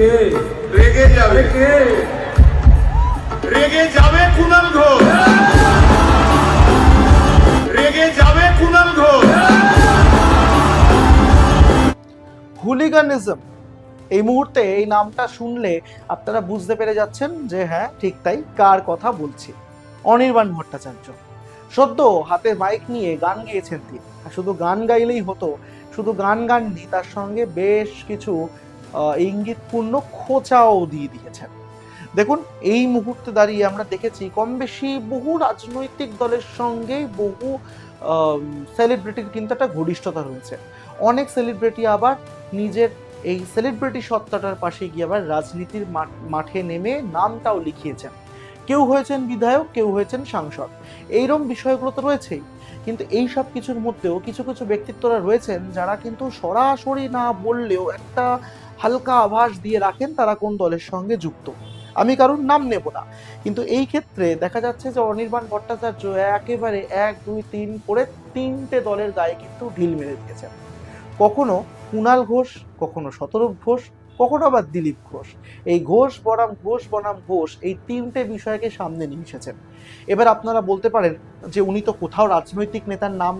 কে? রেগে যাবে কে? রেগে যাবে কুণাল ঘোষ, রেগে যাবে কুণাল ঘোষ। হুলিগানিজম, এই মুহূর্তে এই নামটা শুনলে আপনারা বুঝতে পেরে যাচ্ছেন যে হ্যাঁ ঠিক তাই, কার কথা বলছি। অনির্বাণ ভট্টাচার্য সদ্য হাতে মাইক নিয়ে গান গেয়েছেন তিনি। আর শুধু গান গাইলেই হতো, শুধু গান গাননি, তার সঙ্গে বেশ কিছু ইঙ্গিতপূর্ণ খোঁচাও দিয়ে দিয়েছেন। দেখুন, এই মুহূর্তে দাঁড়িয়ে আমরা দেখেছি কম বেশি বহু রাজনৈতিক দলের সঙ্গে বহু সেলিব্রিটির কিন্তু একটা ঘনিষ্ঠতা রয়েছে। অনেক সেলিব্রিটি আবার নিজের এই সেলিব্রিটি সত্তাটার পাশে গিয়ে আবার রাজনীতির মাঠে নেমে নামটাও লিখিয়েছেন। কেউ হয়েছেন বিধায়ক, কেউ হয়েছেন সাংসদ, এইরকম বিষয়গুলো তো রয়েছেই। কিন্তু এই সব কিছুর মধ্যেও কিছু কিছু ব্যক্তিত্বরা রয়েছেন যারা কিন্তু সরাসরি না বললেও একটা হালকা আভাস দিয়ে রাখেন তারা কোন দলের সঙ্গে যুক্ত। আমি কারোর নাম নেব না, কিন্তু এই ক্ষেত্রে দেখা যাচ্ছে যে অনির্বাণ ভট্টাচার্য একেবারে 1, 2, 3 করে 3টে দলের গায়ে কিন্তু ঢিল মেরে দিয়েছেন। কখনো কুণাল ঘোষ, কখনো শতরূপ ঘোষ, কখনো আবার দিলীপ ঘোষ। এই ঘোষ বনাম ঘোষ এই 3টে বিষয়কে সামনে নিয়ে এসেছেন। এবার আপনারা বলতে পারেন যে উনি তো কোথাও রাজনৈতিক নেতার নাম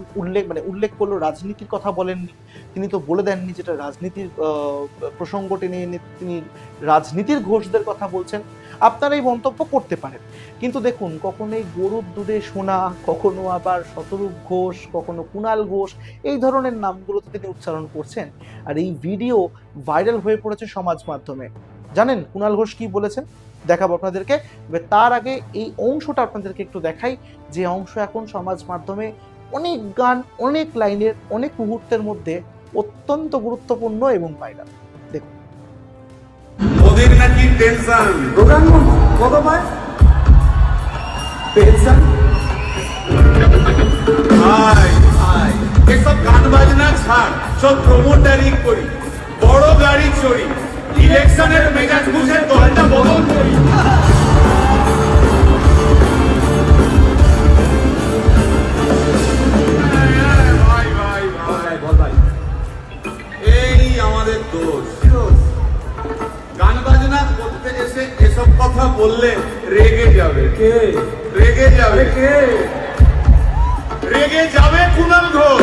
উল্লেখ করলো, রাজনীতির কথা বলেননি। তিনি তো বলে দেননি যেটা রাজনীতির প্রসঙ্গ টেনে এনে তিনি রাজনীতির ঘোষদের কথা বলছেন। আপনারা এই মন্তব্য করতে পারেন, কিন্তু দেখুন, কখনো এই গরুর দুধে সোনা, কখনো আবার শতরূপ ঘোষ, কখনো কুণাল ঘোষ, এই ধরনের নামগুলো তো তিনি উচ্চারণ করছেন। আর এই ভিডিও ভাইরাল হয়ে পড়েছে সমাজ মাধ্যমে। জানেন কুণাল ঘোষ কি বলেছেন? দেখাবো আপনাদেরকে। তার আগে এই অংশটা আপনাদেরকে একটু দেখাই, যে অংশ এখন সমাজ মাধ্যমে অনেক গান, অনেক লাইনের, অনেক মুহূর্তের মধ্যে অত্যন্ত গুরুত্বপূর্ণ এবং ভাইরাল। দেখুন। ওদের নাকি টেনশন, প্রধানমন্ত্রী কত পায়? পেনশন? এসব গান বাজনা ছাড়, সব প্রমোটারি করি, বড় গাড়ি চড়ি, ইলেকশনের মেজাজ বুঝে দলটা বদল করি। ভাই ভাই ভাই বল ভাই। এই আমাদের দোষ। গান বাজনা করতে এসে এসব কথা বললে রেগে যাবে কে? রেগে যাবে কে? রেগে যাবে কুণাল ঘোষ।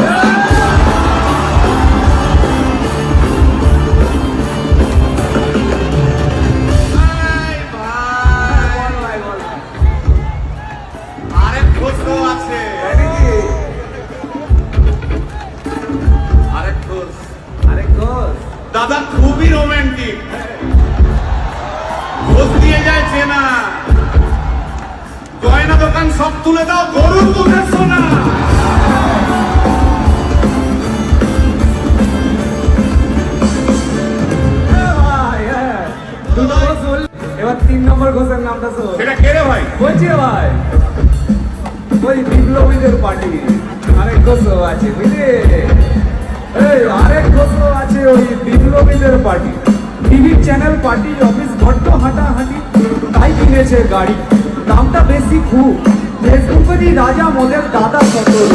আরেক ঘোষ আছে, আরেক ঘোষ। আরেক ঘোষ? দাদা খুবই রোমান্টিক, ঘোষ দিয়ে যায় চেনা, গয়না দোকান সব তুলে দাও, গরুর দুধের সোনা। ভাই, হ্যাঁ। দুটো ঘোষ বললি। এবার 3 নম্বর ঘোষের নামটা শোন। সেটা কে রে ভাই? বলছি রে ভাই, ওই বিপ্লবীদের পার্টি আরেক ঘোষ আছে, বুঝলি? এই আরেক ঘোষ আছে ওই বিপ্লবীদের party. TV channel, party office, বড্ড হাঁটাহাঁটি, তাই কিনেছে গাড়ি। দামটা বেশি খুব, ফেসবুকেরই রাজা মদের দাদা শতরূপ।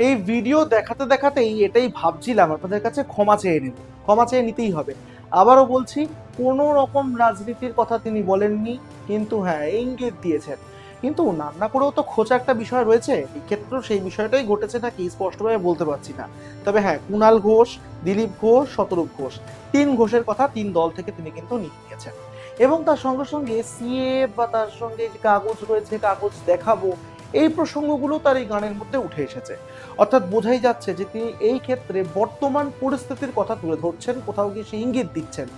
এই ভিডিও দেখাতে দেখাতেই এটাই ভাবছিলাম আপনাদের কাছে ক্ষমা চেয়ে নেব, ক্ষমা চেয়ে নিতেই হবে। আবারও বলছি, কোনো রকম রাজনীতির কথা তিনি বলেননি, কিন্তু হ্যাঁ ইঙ্গিত দিয়েছেন। কিন্তু নাম না করেও তো খোঁচা একটা বিষয় রয়েছে, এই ক্ষেত্রেও সেই বিষয়টাই ঘটেছে নাকি স্পষ্টভাবে বলতে পারছি না। তবে হ্যাঁ, কুণাল ঘোষ, দিলীপ ঘোষ, শতরূপ ঘোষ, 3 ঘোষের কথা 3 দল থেকে তিনি কিন্তু নিয়ে নিয়েছেন। এবং তার সঙ্গে সঙ্গে সিএ বা তার সঙ্গে যে কাগজ রয়েছে, কাগজ দেখাবো, এই প্রসঙ্গগুলো তার এই গানের মধ্যে উঠে এসেছে। অর্থাৎ বোঝাই যাচ্ছে যে তিনি এই ক্ষেত্রে বর্তমান পরিস্থিতির কথা তুলে ধরছেন, কোথাও গিয়ে সে ইঙ্গিত দিচ্ছেন।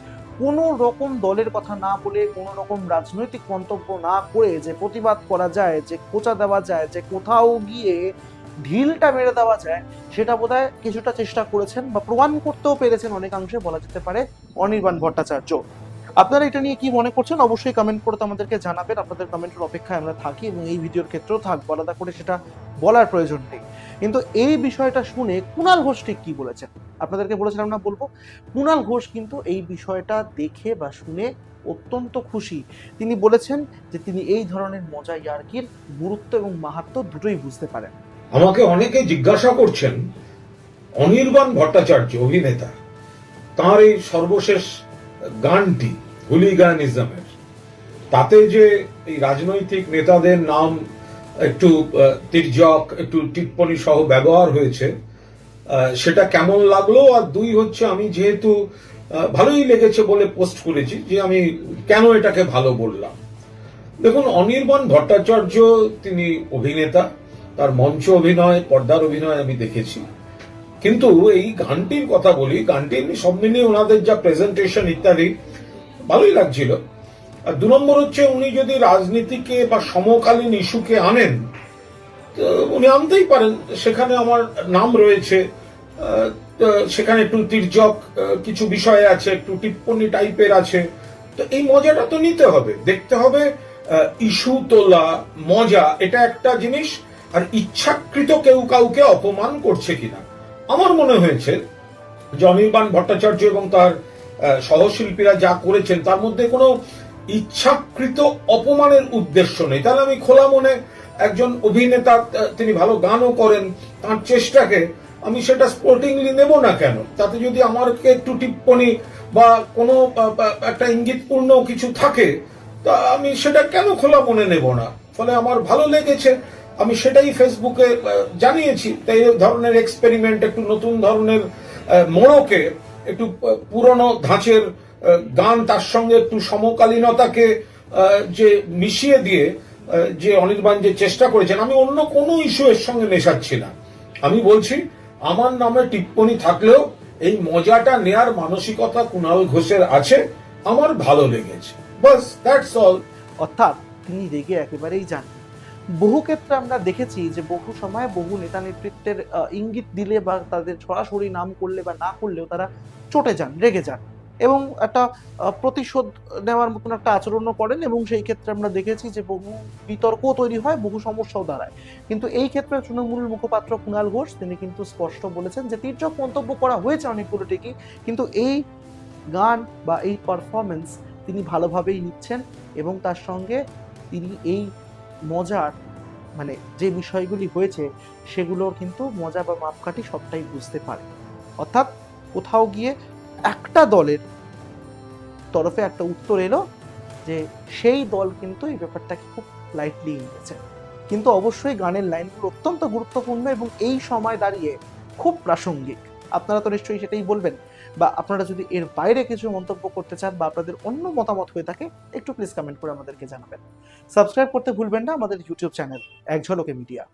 কোনো রকম দলের কথা না বলে, কোনো রকম রাজনৈতিক মন্তব্য না করে যে প্রতিবাদ করা যায়, যে খোঁচা দেওয়া যায়, যে কোথাও গিয়ে ঢিলটা মেরে দেওয়া যায়, সেটা বোধহয় কিছুটা চেষ্টা করেছেন বা প্রমাণ করতেও পেরেছেন অনেকাংশে বলা যেতে পারে অনির্বাণ ভট্টাচার্য। আপনারা এটা নিয়ে কি মনে করছেন অবশ্যই কমেন্ট করে আমাদেরকে জানাবেন। আপনাদের কমেন্টের অপেক্ষায় আমরা থাকি এবং এই ভিডিওর ক্ষেত্রেও থাকবো, আলাদা করে সেটা বলার প্রয়োজন নেই। কিন্তু এই বিষয়টা শুনে কুণাল ঘোষ ঠিক কি বলেছেন আপনাদেরকে বলেছিলাম না বলবো। কুণাল ঘোষ কিন্তু এই বিষয়টা দেখে বা শুনে অত্যন্ত খুশি। তিনি বলেছেন যে তিনি এই ধরনের মজা ইয়ার্কির গুরুত্ব এবং মাহাত্ম্য দুটোই বুঝতে পারেন। আমাকে অনেকে জিজ্ঞাসা করছেন, অনির্বাণ ভট্টাচার্য অভিনেতা তার এই সর্বশেষ গানটি হুলিগানিজমের, তাতে যে এই রাজনৈতিক নেতাদের নাম একটু তির্যক, একটু টিপ্পনি সহ ব্যবহার হয়েছে, সেটা কেমন লাগলো। আর দুই হচ্ছে, আমি যেহেতু ভালোই লেগেছে বলে পোস্ট করেছি, যে আমি কেন এটাকে ভালো বললাম। দেখুন, অনির্বাণ ভট্টাচার্য তিনি অভিনেতা, তার মঞ্চ অভিনয়, পর্দার অভিনয় আমি দেখেছি। কিন্তু এই গানটির কথা বলি, গানটি এমনি সব মিলিয়ে ওনাদের যা প্রেজেন্টেশন ইত্যাদি ভালোই লাগছিল। আর দু নম্বর হচ্ছে, উনি যদি রাজনীতিকে বা সমকালীন ইস্যুকে আনেন, তো উনি আনতেই পারেন, সেখানে আমার নাম রয়েছে, সেখানে একটু তির্যক কিছু বিষয় আছে, একটু টিপ্পনি টাইপের আছে। তো এই মজাটা তো নিতে হবে, দেখতে হবে ইস্যু তোলা মজা এটা একটা জিনিস, আর ইচ্ছাকৃত কেউ কাউকে অপমান করছে কিনা। আমার মনে হয়েছে যে অনির্বাণ ভট্টাচার্য এবং তার সহশিল্পীরা যা করেছেন তার মধ্যে কোনো ইচ্ছাকৃত অপমানের উদ্দেশ্য নেই। তাহলে আমি খোলা মনে, একজন অভিনেতা, তিনি ভালো গানও করেন, তার চেষ্টাকে আমি সেটা স্পোর্টিংলি নেব না কেন? তাতে যদি আমাকে একটু টিপ্পনি বা কোনো একটা ইঙ্গিতপূর্ণ কিছু থাকে, তা আমি সেটা কেন খোলা মনে নেব না? ফলে আমার ভালো লেগেছে, আমি সেটাই ফেসবুকে জানিয়েছি। তাই এই ধরনের এক্সপেরিমেন্ট, একটু নতুন ধরনের মোড়কে, একটু পুরনো ধাঁচের গান, তার সঙ্গে একটু সমকালীনতাকে যে মিশিয়ে দিয়ে যে অনির্বাণ যে চেষ্টা করেছেন, আমি অন্য কোনো ইস্যু এর সঙ্গে মেশাচ্ছি না। আমি বলছি, আমার নামে টিপ্পনি থাকলেও এই মজাটা নেয়ার মানসিকতা কুণাল ঘোষের আছে, আমার ভালো লেগেছে, বাস, দ্যাটস অল। অর্থাৎ তিনি রেগে একেবারেই যান। বহু ক্ষেত্রে আমরা দেখেছি যে বহু সময় বহু নেতা নেতৃত্বের ইঙ্গিত দিলে বা তাদের সরাসরি নাম করলে বা না করলেও তারা চটে যান, রেগে যান এবং একটা প্রতিশোধ নেওয়ার মতন একটা আচরণও করেন, এবং সেই ক্ষেত্রে আমরা দেখেছি যে বহু বিতর্ক তৈরি হয়, বহু সমস্যাও দাঁড়ায়। কিন্তু এই ক্ষেত্রে তৃণমূল মুখপাত্র কুণাল ঘোষ তিনি কিন্তু স্পষ্ট বলেছেন যে তির্যক মন্তব্য করা হয়েছে অনেকগুলো ঠিকই, কিন্তু এই গান বা এই পারফরমেন্স তিনি ভালোভাবেই নিচ্ছেন, এবং তার সঙ্গে তিনি এই মজার মানে যে বিষয়গুলি হয়েছে সেগুলোর কিন্তু মজা বা মাপকাঠি সবটাই বুঝতে পারে। অর্থাৎ কোথাও গিয়ে একটা দলের তরফে একটা উত্তর এলো যে সেই দল কিন্তু এই ব্যাপারটাকে খুব লাইটলি নিয়েছে। কিন্তু অবশ্যই গানের লাইনগুলো অত্যন্ত গুরুত্বপূর্ণ এবং এই সময় দাঁড়িয়ে খুব প্রাসঙ্গিক। আপনারা তো নিশ্চয়ই সেটাই বলবেন, বা আপনারা যদি এর বাইরে কিছু মন্তব্য করতে চান বা আপনাদের অন্য মতামত হয়ে থাকে, একটু প্লিজ কমেন্ট করে আমাদেরকে জানাবেন। সাবস্ক্রাইব করতে ভুলবেন না আমাদের ইউটিউব চ্যানেল এক ঝলকে মিডিয়া।